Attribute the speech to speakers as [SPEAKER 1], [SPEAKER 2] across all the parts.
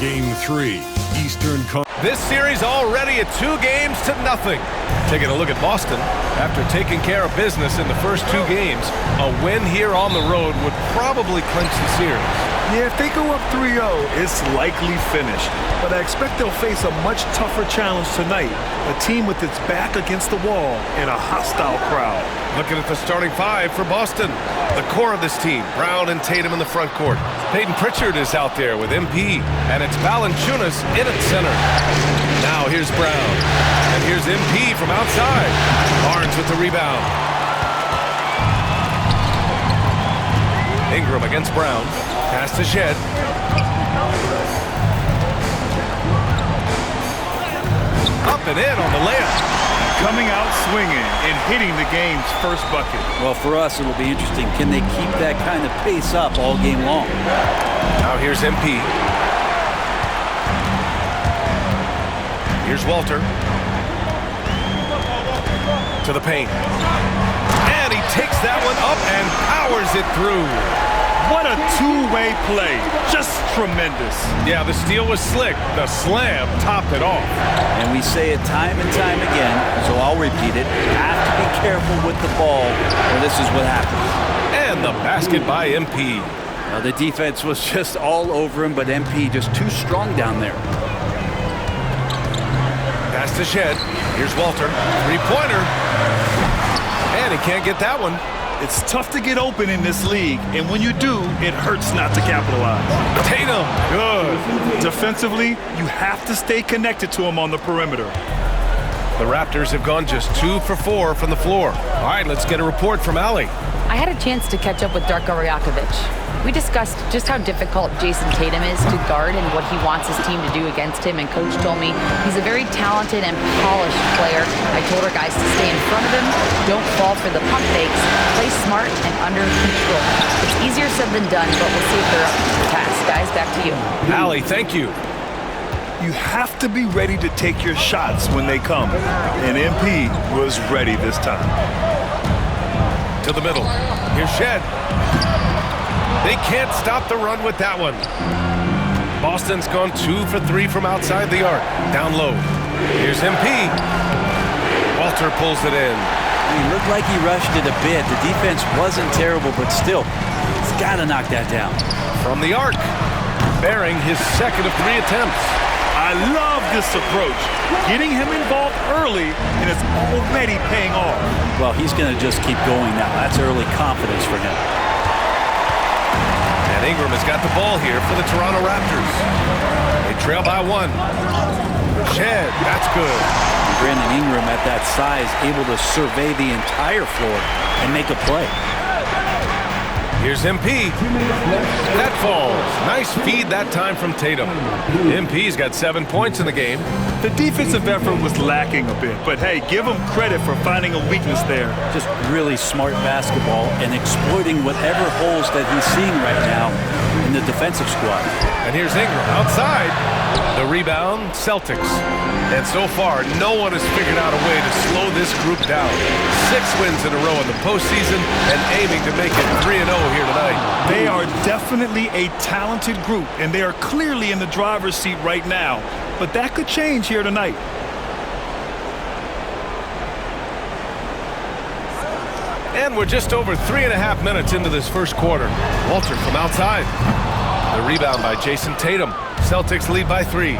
[SPEAKER 1] Game 3, Eastern Conference.
[SPEAKER 2] This series already at 2-0. Taking a look at Boston. After taking care of business in the first 2 games, a win here on the road would probably clinch the series.
[SPEAKER 3] Yeah, if they go up 3-0, it's likely finished. But I expect they'll face a much tougher challenge tonight. A team with its back against the wall and a hostile crowd.
[SPEAKER 2] Looking at the starting 5 for Boston. The core of this team, Brown and Tatum in the front court. Peyton Pritchard is out there with MP, and it's Valanciunas in at center. Now here's Brown, and here's MP from outside. Barnes with the rebound. Ingram against Brown. Pass to Shed. Up and in on the layup.
[SPEAKER 3] Coming out swinging and hitting the game's first bucket.
[SPEAKER 4] Well, for us, it'll be interesting. Can they keep that kind of pace up all game long?
[SPEAKER 2] Now here's MP. Here's Walter. To the paint. And he takes that one up and powers it through.
[SPEAKER 3] What a two-way play. Just tremendous.
[SPEAKER 2] Yeah, the steal was slick. The slam topped it off.
[SPEAKER 4] And we say it time and time again, so I'll repeat it. You have to be careful with the ball, or this is what happens.
[SPEAKER 2] And the basket by MP.
[SPEAKER 4] Now, the defense was just all over him, but MP just too strong down there.
[SPEAKER 2] Pass to Shed. Here's Walter. Three-pointer. And he can't get that one.
[SPEAKER 3] It's tough to get open in this league, and when you do, it hurts not to capitalize.
[SPEAKER 2] Tatum, good.
[SPEAKER 3] Defensively, you have to stay connected to him on the perimeter.
[SPEAKER 2] The Raptors have gone just 2 for 4 from the floor. All right, let's get a report from Allie.
[SPEAKER 5] I had a chance to catch up with Darko Rajakovic. We discussed just how difficult Jason Tatum is to guard and what he wants his team to do against him, and Coach told me he's a very talented and polished player. I told our guys to stay in front of him, don't fall for the pump fakes, play smart and under control. It's easier said than done, but we'll see if they're up to the task. Guys, back to you.
[SPEAKER 2] Allie, thank you.
[SPEAKER 3] You have to be ready to take your shots when they come, and MP was ready this time.
[SPEAKER 2] To the middle. Here's Shed. They can't stop the run with that one. Boston's gone 2 for 3 from outside the arc. Down low. Here's MP. Walter pulls it in.
[SPEAKER 4] He looked like he rushed it a bit. The defense wasn't terrible, but still, he's got to knock that down.
[SPEAKER 2] From the arc. Bearing his second of 3 attempts.
[SPEAKER 3] I love this approach. Getting him involved early, and it's already paying off.
[SPEAKER 4] Well, he's going to just keep going now. That's early confidence for him.
[SPEAKER 2] And Ingram has got the ball here for the Toronto Raptors. They trail by 1. Shed, that's good.
[SPEAKER 4] Brandon Ingram at that size, able to survey the entire floor and make a play.
[SPEAKER 2] Here's MP. That falls. Nice feed that time from Tatum. MP's got 7 points in the game.
[SPEAKER 3] The defensive effort was lacking a bit, but hey, give him credit for finding a weakness there.
[SPEAKER 4] Just really smart basketball and exploiting whatever holes that he's seeing right now in the defensive squad.
[SPEAKER 2] And here's Ingram outside. The rebound, Celtics. And so far, no one has figured out a way to slow this group down. 6 wins in a row in the postseason and aiming to make it 3-0 here tonight.
[SPEAKER 3] They are definitely a talented group, and they are clearly in the driver's seat right now. But that could change here tonight.
[SPEAKER 2] And we're just over 3.5 minutes into this first quarter. Walter from outside. The rebound by Jason Tatum. Celtics lead by 3.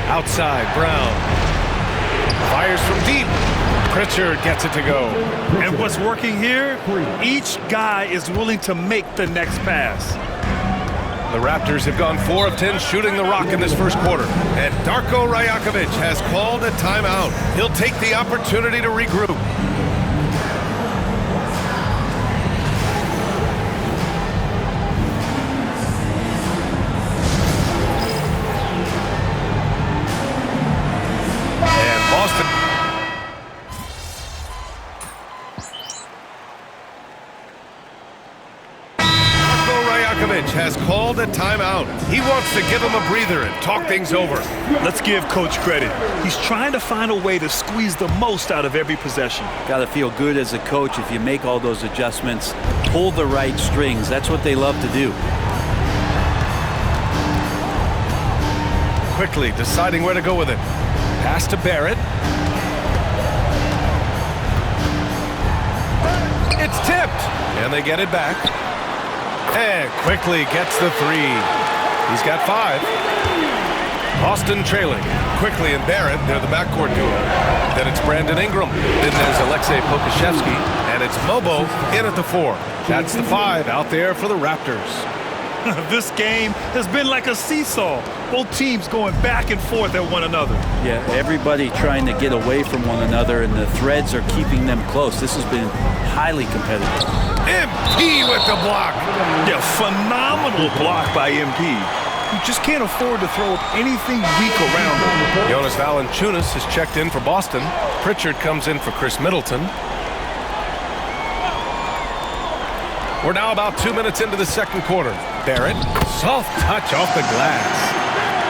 [SPEAKER 2] Outside, Brown. Fires from deep. Pritchard gets it to go.
[SPEAKER 3] And what's working here? Each guy is willing to make the next pass.
[SPEAKER 2] The Raptors have gone 4 of 10 shooting the rock in this first quarter. And Darko Rajakovic has called a timeout. He'll take the opportunity to regroup. And Boston. Darko Rajakovic Popovich has called a timeout. He wants to give him a breather and talk things over.
[SPEAKER 3] Let's give Coach credit. He's trying to find a way to squeeze the most out of every possession.
[SPEAKER 4] Got to feel good as a coach if you make all those adjustments, pull the right strings. That's what they love to do.
[SPEAKER 2] Quickly deciding where to go with it. Pass to Barrett. It's tipped, and they get it back. And quickly gets the three. He's got 5. Boston trailing. Quickly and Barrett, they're the backcourt duo. Then it's Brandon Ingram. Then there's Alexei Pokusevski. And it's Mobo in at the 4. That's the 5 out there for the Raptors.
[SPEAKER 3] This game has been like a seesaw. Both teams going back and forth at one another.
[SPEAKER 4] Yeah, everybody trying to get away from one another, and the threads are keeping them close. This has been highly competitive.
[SPEAKER 2] MP with the block.
[SPEAKER 3] Yeah, phenomenal block by MP. You just can't afford to throw anything weak around him.
[SPEAKER 2] Jonas Valanciunas has checked in for Boston. Pritchard comes in for Chris Middleton. We're now about 2 minutes into the second quarter. Barrett, soft touch off the glass.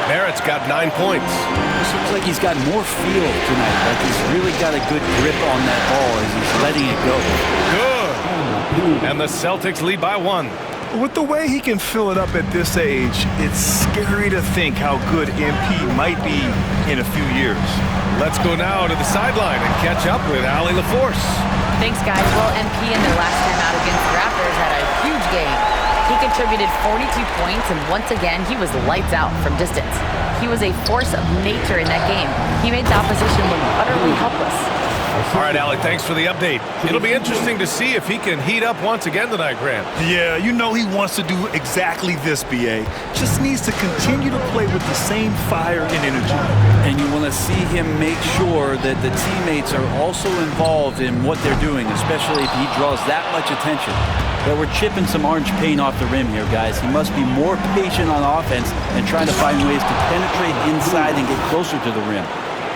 [SPEAKER 2] Barrett's got 9 points.
[SPEAKER 4] This looks like he's got more feel tonight. Like he's really got a good grip on that ball as he's letting it go.
[SPEAKER 2] Good. And the Celtics lead by 1.
[SPEAKER 3] With the way he can fill it up at this age, it's scary to think how good MP might be in a few years.
[SPEAKER 2] Let's go now to the sideline and catch up with Allie LaForce.
[SPEAKER 5] Thanks, guys. Well, MP in their last time out against the Raptors had a huge game. He contributed 42 points, and once again, he was lights out from distance. He was a force of nature in that game. He made the opposition look utterly helpless.
[SPEAKER 2] All right, Allie, thanks for the update. It'll be interesting to see if he can heat up once again tonight, Grant.
[SPEAKER 3] Yeah, you know he wants to do exactly this, BA. Just needs to continue to play with the same fire and energy.
[SPEAKER 4] And you want to see him make sure that the teammates are also involved in what they're doing, especially if he draws that much attention. But we're chipping some orange paint off the rim here, guys. He must be more patient on offense and trying to find ways to penetrate inside and get closer to the rim.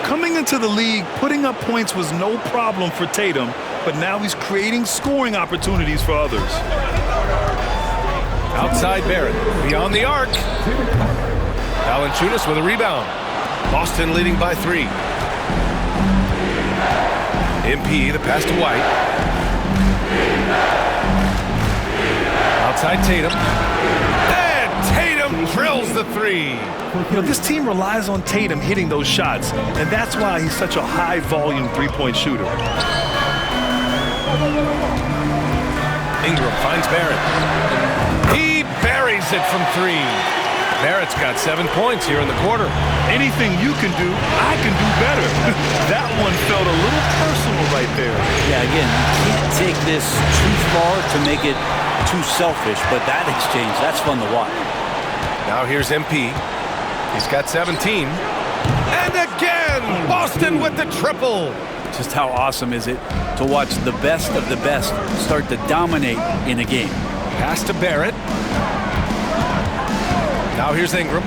[SPEAKER 3] Coming into the league, putting up points was no problem for Tatum, but now he's creating scoring opportunities for others.
[SPEAKER 2] Outside Barrett, beyond the arc. Valanciunas with a rebound. Boston leading by 3. MP, the pass to White. Outside Tatum. And Tatum drills the 3.
[SPEAKER 3] You know, this team relies on Tatum hitting those shots, and that's why he's such a high-volume three-point shooter.
[SPEAKER 2] Ingram finds Barrett. He buries it from 3. Barrett's got 7 points here in the quarter.
[SPEAKER 3] Anything you can do, I can do better. That one felt a little personal right there.
[SPEAKER 4] Yeah, again, you can't take this too far to make it too selfish, but that exchange, that's fun to watch.
[SPEAKER 2] Now here's MP. He's got 17. And again, Boston with the triple.
[SPEAKER 4] Just how awesome is it to watch the best of the best start to dominate in a game.
[SPEAKER 2] Pass to Barrett. Now here's Ingram.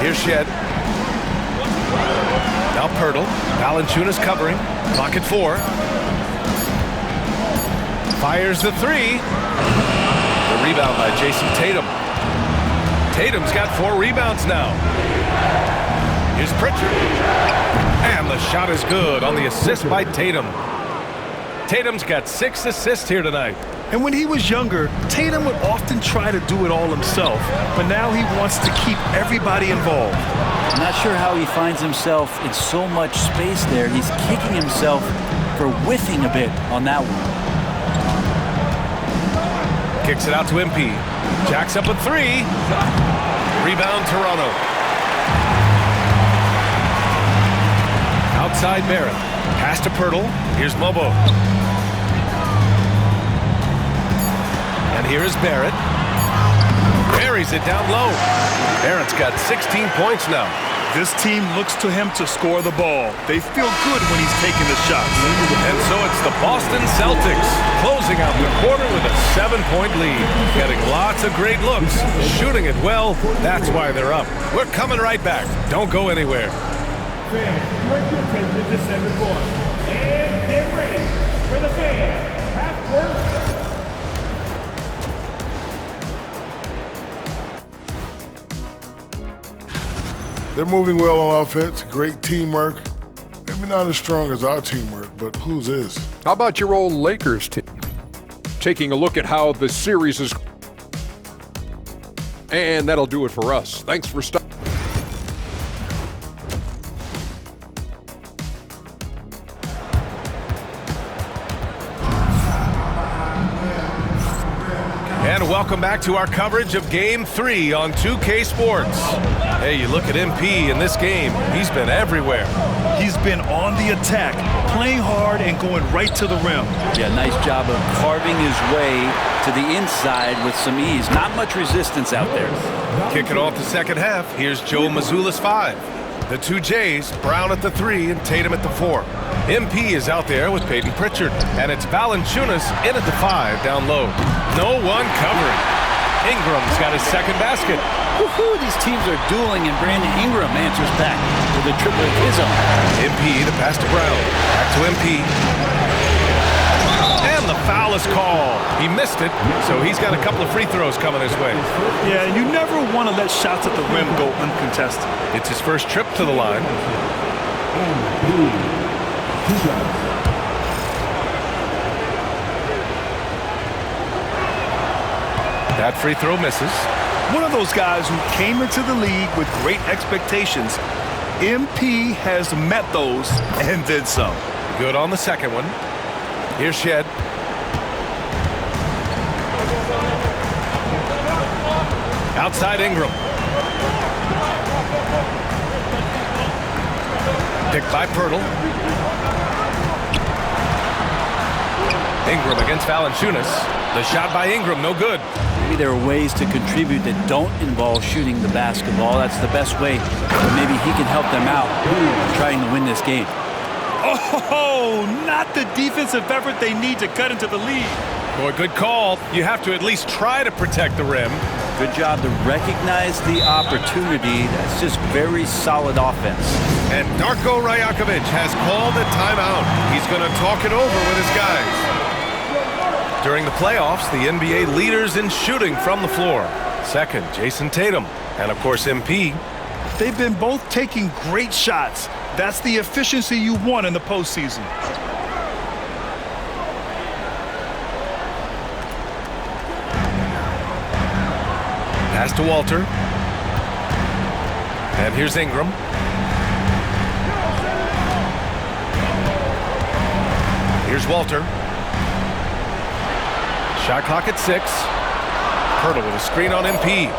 [SPEAKER 2] Here's Shed. Now Pirtle. Valanciunas covering. Clock at 4. Fires the 3. The rebound by Jason Tatum. Tatum's got 4 rebounds now. Here's Pritchard. And the shot is good on the assist by Tatum. Tatum's got 6 assists here tonight.
[SPEAKER 3] And when he was younger, Tatum would often try to do it all himself, but now he wants to keep everybody involved.
[SPEAKER 4] I'm not sure how he finds himself in so much space there. He's kicking himself for whiffing a bit on that one.
[SPEAKER 2] Kicks it out to MP. Jacks up a 3. Rebound Toronto. Outside Barrett. Pass to Pirtle. Here's Mobo. And here is Barrett. Buries it down low. Barrett's got 16 points now.
[SPEAKER 3] This team looks to him to score the ball. They feel good when he's taking the shots.
[SPEAKER 2] And so it's the Boston Celtics closing out the quarter with a 7-point lead. Getting lots of great looks, shooting it well. That's why they're up. We're coming right back. Don't go anywhere.
[SPEAKER 6] Fans, direct your attention to center court. And get ready for the fans. They're moving well on offense, great teamwork. Maybe not as strong as our teamwork, but whose is?
[SPEAKER 7] How about your old Lakers team? Taking a look at how the series is. And that'll do it for us. Thanks for stopping.
[SPEAKER 2] And welcome back to our coverage of Game 3 on 2K Sports. Hey, you look at MP in this game, he's been everywhere.
[SPEAKER 3] He's been on the attack, playing hard and going right to the rim.
[SPEAKER 4] Yeah, nice job of carving his way to the inside with some ease. Not much resistance out there.
[SPEAKER 2] Kicking off the second half, here's Joe Mazzulla's 5. The two Jays, Brown at the 3 and Tatum at the 4. MP is out there with Peyton Pritchard, and it's Valanciunas in at the 5 down low. No one covering. Ingram's got his second basket.
[SPEAKER 4] Woohoo, these teams are dueling, and Brandon Ingram answers back with a triple of his own.
[SPEAKER 2] MP the pass to Brown. Back to MP. And the foul is called. He missed it, so he's got a couple of free throws coming his way.
[SPEAKER 3] Yeah, you never want to let shots at the rim go uncontested.
[SPEAKER 2] It's his first trip to the line. That free throw misses.
[SPEAKER 3] One of those guys who came into the league with great expectations. MP has met those and then some.
[SPEAKER 2] Good on the second one. Here's Shed. Outside Ingram. Picked by Pirtle. Ingram against Valanciunas. The shot by Ingram, no good.
[SPEAKER 4] Maybe there are ways to contribute that don't involve shooting the basketball. That's the best way. Maybe he can help them out trying to win this game.
[SPEAKER 3] Oh, not the defensive effort they need to cut into the lead.
[SPEAKER 2] Boy, good call. You have to at least try to protect the rim.
[SPEAKER 4] Good job to recognize the opportunity. That's just very solid offense.
[SPEAKER 2] And Darko Rajakovic has called a timeout. He's going to talk it over with his guys. During the playoffs, the NBA leaders in shooting from the floor. Second, Jason Tatum. And, of course, MP.
[SPEAKER 3] They've been both taking great shots. That's the efficiency you want in the postseason.
[SPEAKER 2] Pass to Walter. And here's Ingram. Here's Walter. Shot clock at 6. Pirtle with a screen on MP.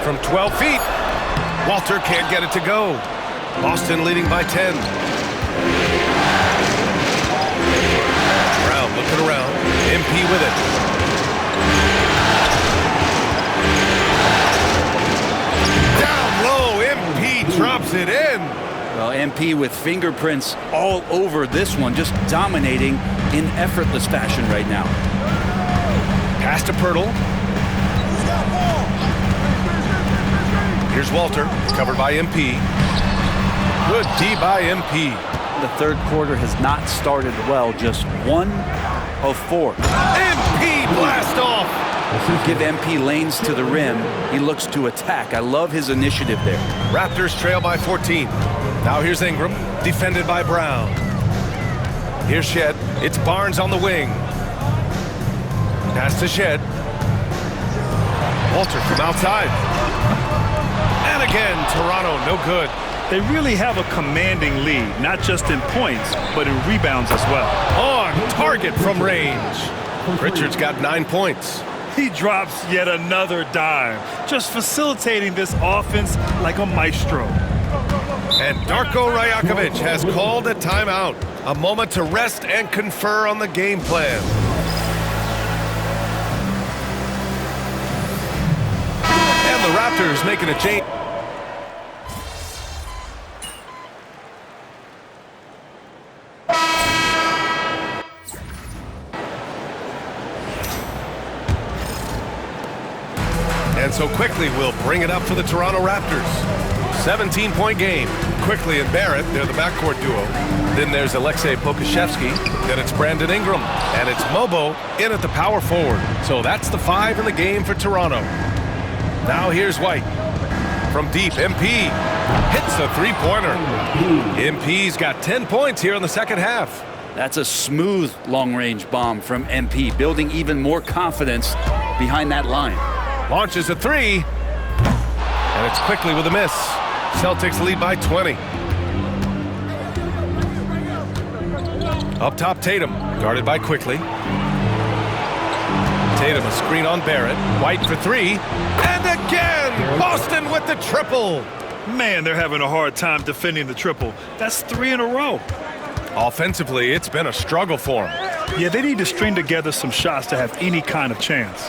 [SPEAKER 2] From 12 feet. Walter can't get it to go. Boston leading by 10. Brown looking around. MP with it. Down low, MP drops it in.
[SPEAKER 4] Well, MP with fingerprints all over this one, just dominating in effortless fashion right now.
[SPEAKER 2] Pass to Pirtle. Here's Walter, covered by MP. Good D by MP.
[SPEAKER 4] The third quarter has not started well, just 1 of 4.
[SPEAKER 2] MP blast off.
[SPEAKER 4] Give MP lanes to the rim. He looks to attack. I love his initiative there.
[SPEAKER 2] Raptors trail by 14. Now here's Ingram, defended by Brown. Here's Shed. It's Barnes on the wing. Pass to Shed. Walter from outside. And again, Toronto, no good.
[SPEAKER 3] They really have a commanding lead, not just in points, but in rebounds as well.
[SPEAKER 2] On target from range. Pritchard's got 9 points.
[SPEAKER 3] He drops yet another dime, just facilitating this offense like a maestro.
[SPEAKER 2] And Darko Rajakovic has called a timeout. A moment to rest and confer on the game plan. And the Raptors making a change. And so Quickly will bring it up for the Toronto Raptors. 17-point game. Quickly and Barrett, they're the backcourt duo. Then there's Alexei Pokusevski. Then it's Brandon Ingram. And it's Mobo in at the power forward. So that's the 5 in the game for Toronto. Now here's White. From deep, MP hits a three-pointer. MP's got 10 points here in the second half.
[SPEAKER 4] That's a smooth long-range bomb from MP, building even more confidence behind that line.
[SPEAKER 2] Launches a three, and it's quickly with a miss. Celtics lead by 20. Up top, Tatum, guarded by Quickly. Tatum, a screen on Barrett. White for three, and again, Boston with the triple.
[SPEAKER 3] Man, they're having a hard time defending the triple. That's 3 in a row.
[SPEAKER 2] Offensively, it's been a struggle for them.
[SPEAKER 3] Yeah, they need to string together some shots to have any kind of chance.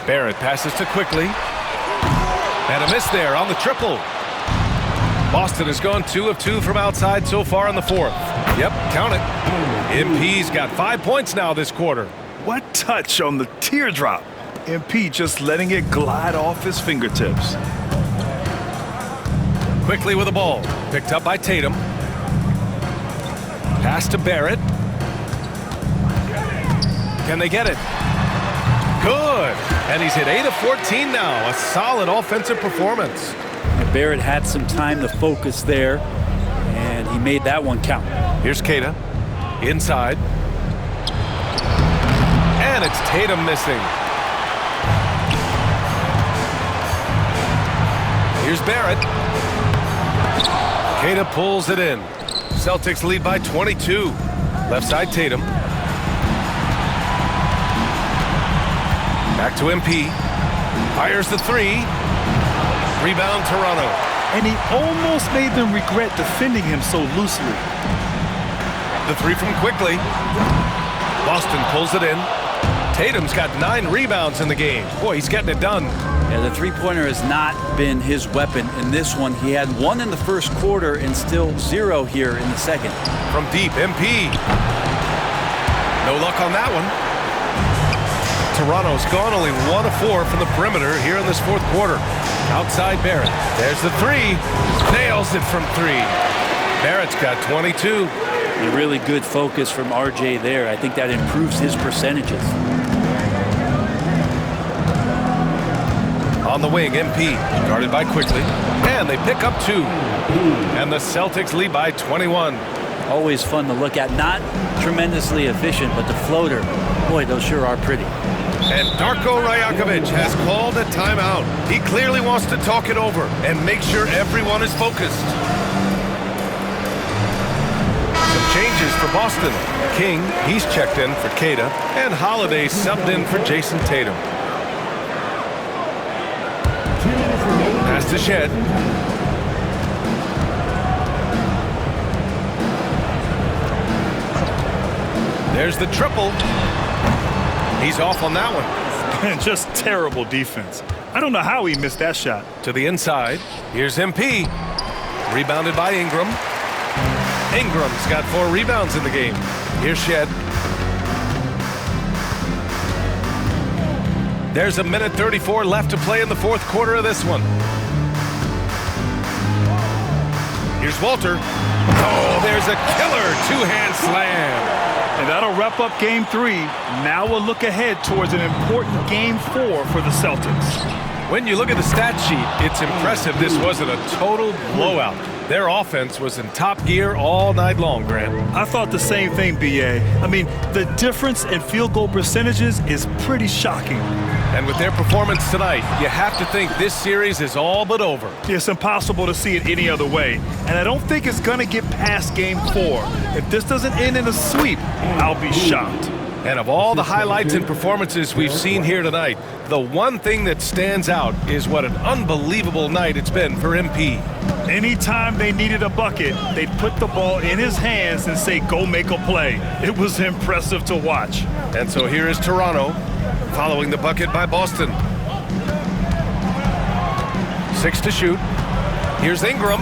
[SPEAKER 2] Barrett passes to Quickly. And a miss there on the triple. Boston has gone 2 of 2 from outside so far in the fourth. Yep, count it. MP's got 5 points now this quarter.
[SPEAKER 3] What touch on the teardrop. MP just letting it glide off his fingertips.
[SPEAKER 2] Quickly with the ball. Picked up by Tatum. Pass to Barrett. Can they get it? Good. And he's hit 8 of 14 now. A solid offensive performance.
[SPEAKER 4] Barrett had some time to focus there, and he made that one count.
[SPEAKER 2] Here's Keita. Inside. And it's Tatum missing. Here's Barrett. Keita pulls it in. Celtics lead by 22. Left side, Tatum. Back to MP. Fires the three. Rebound, Toronto.
[SPEAKER 3] And he almost made them regret defending him so loosely.
[SPEAKER 2] The three from Quickly. Boston pulls it in. Tatum's got 9 rebounds in the game. Boy, he's getting it done.
[SPEAKER 4] Yeah, the three-pointer has not been his weapon in this one. He had 1 in the first quarter and still 0 here in the second.
[SPEAKER 2] From deep, MP. No luck on that one. Toronto's gone only 1 of 4 from the perimeter here in this fourth quarter. Outside Barrett. There's the three. Nails it from 3. Barrett's got 22.
[SPEAKER 4] A really good focus from RJ there. I think that improves his percentages.
[SPEAKER 2] On the wing, MP, guarded by Quickly. And they pick up 2. And the Celtics lead by 21.
[SPEAKER 4] Always fun to look at. Not tremendously efficient, but the floater, boy, those sure are pretty.
[SPEAKER 2] And Darko Rajakovic has called a timeout. He clearly wants to talk it over and make sure everyone is focused. Some changes for Boston. King, he's checked in for Keita, and Holiday subbed in for Jason Tatum. Pass to Shed. There's the triple. He's off on that one.
[SPEAKER 3] Just terrible defense. I don't know how he missed that shot.
[SPEAKER 2] To the inside. Here's MP. Rebounded by Ingram. Ingram's got 4 rebounds in the game. Here's Shed. There's 1:34 left to play in the fourth quarter of this one. Here's Walter. Oh, there's a killer 2-hand slam.
[SPEAKER 3] And that'll wrap up Game 3. Now we'll look ahead towards an important Game 4 for the Celtics.
[SPEAKER 2] When you look at the stat sheet, it's impressive this wasn't a total blowout. Their offense was in top gear all night long, Grant.
[SPEAKER 3] I thought the same thing, B.A. I mean, the difference in field goal percentages is pretty shocking.
[SPEAKER 2] And with their performance tonight, you have to think this series is all but over.
[SPEAKER 3] It's impossible to see it any other way. And I don't think it's going to get past Game 4. If this doesn't end in a sweep, I'll be shocked.
[SPEAKER 2] And of all the highlights and performances we've seen here tonight, the one thing that stands out is what an unbelievable night it's been for MP.
[SPEAKER 3] Anytime they needed a bucket, they'd put the ball in his hands and say, go make a play. It was impressive to watch.
[SPEAKER 2] And so here is Toronto, following the bucket by Boston. 6 to shoot. Here's Ingram.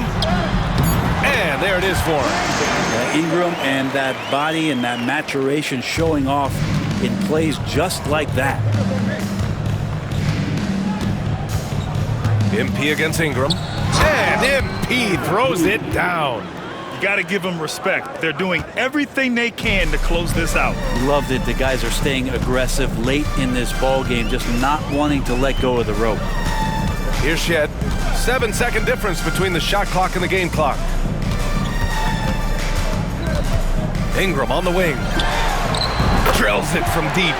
[SPEAKER 2] And there it is for him.
[SPEAKER 4] Ingram and that body and that maturation showing off in plays just like that.
[SPEAKER 2] MP against Ingram. And MP throws it down.
[SPEAKER 3] You got to give them respect. They're doing everything they can to close this out.
[SPEAKER 4] Loved it. The guys are staying aggressive late in this ball game, just not wanting to let go of the rope.
[SPEAKER 2] Here's Shed. 7-second difference between the shot clock and the game clock. Ingram on the wing. Drills it from deep.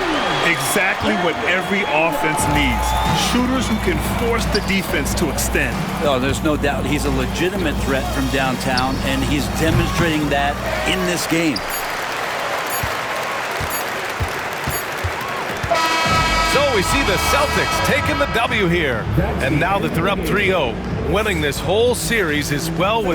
[SPEAKER 3] Exactly what every offense needs. Shooters who can force the defense to extend.
[SPEAKER 4] Oh, there's no doubt he's a legitimate threat from downtown, and he's demonstrating that in this game.
[SPEAKER 2] So we see the Celtics taking the W here. And now that they're up 3-0, winning this whole series is well within